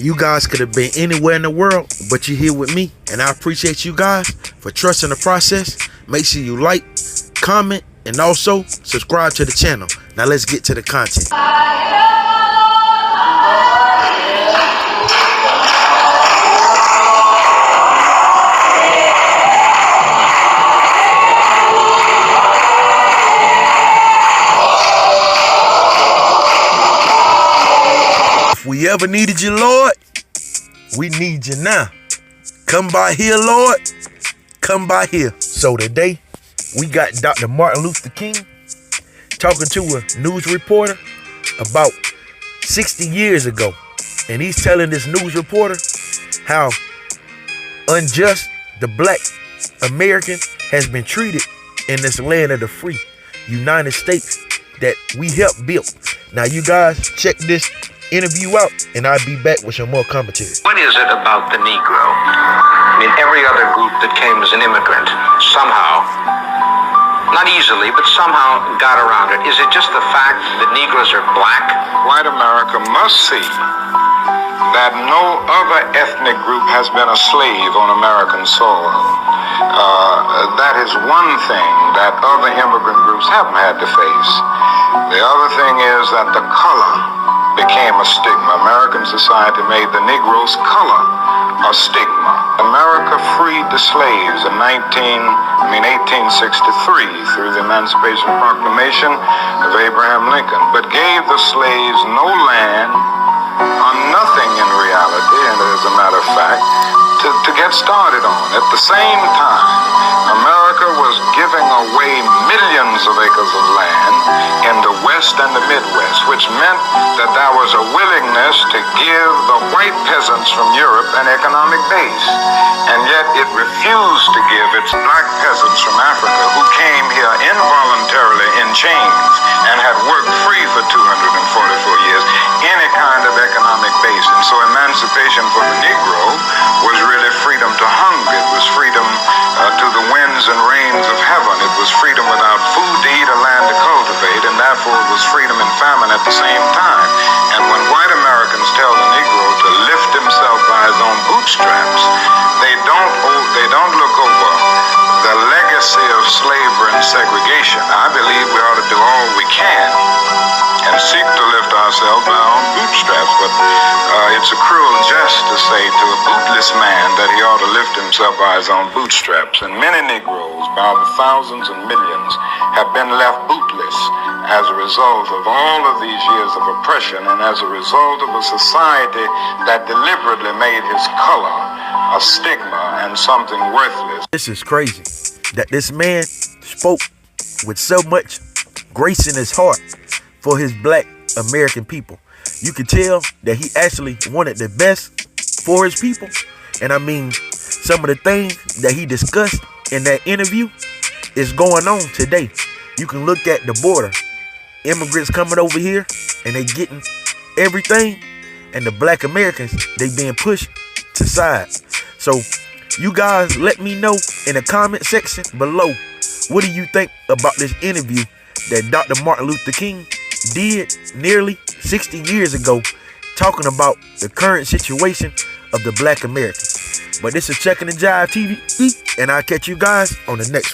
You guys could have been anywhere in the world, but you're here with me, and I appreciate you guys for trusting the process. Make sure you like, comment, and also subscribe to the channel. Now let's get to the content. If we ever needed you, Lord, we need you now. Come by here, Lord. Come by here. So today, we got Dr. Martin Luther King talking to a news reporter about 60 years ago. And he's telling this news reporter how unjust the black American has been treated in this land of the free United States that we helped build. Now you guys check this interview out, and I'll be back with some more commentary. What is it about the Negro? I mean, every other group that came as an immigrant somehow, not easily, but somehow got around it. Is it just the fact that Negroes are black? White America must see that no other ethnic group has been a slave on American soil. That is one thing that other immigrant groups haven't had to face. The other thing is that the color became a stigma. American society made the Negro's color a stigma. America freed the slaves in 1863 through the Emancipation Proclamation of Abraham Lincoln, but gave the slaves no land or nothing in reality, and as a matter of fact, to get started on. At the same time, America was giving away millions of acres of land in the West and the Midwest, which meant that there was a willingness to give the white peasants from Europe an economic base. And yet it refused to give its black peasants from Africa, who came here involuntarily in chains and had worked free for 244 years, any kind of economic base. And so emancipation for the Negro was really freedom to hunger. It was freedom to the winds and rains of heaven. It was freedom without food to eat or land to cultivate, and therefore it was freedom and famine at the same time. And when white Americans tell the Negro to lift himself by his own bootstraps, they don't look over the legacy of slavery and segregation. I believe we ought to do all we can and seek to lift ourselves by our own bootstraps, but it's a cruel jest to say to a bootless man that he ought to lift himself by his own bootstraps. And many Negroes, by the thousands and millions, have been left bootless as a result of all of these years of oppression, and as a result of a society that deliberately made his color a stigma and something worthless. This is crazy that this man spoke with so much grace in his heart for his black American people. You could tell that he actually wanted the best for his people. And I mean, some of the things that he discussed in that interview is going on today. You can look at the border. Immigrants coming over here and they getting everything, and the black Americans, they being pushed to side. So you guys let me know in the comment section below, what do you think about this interview that Dr. Martin Luther King did nearly 60 years ago, talking about the current situation of the black Americans. But this is Checking the Jive TV, and I'll catch you guys on the next one.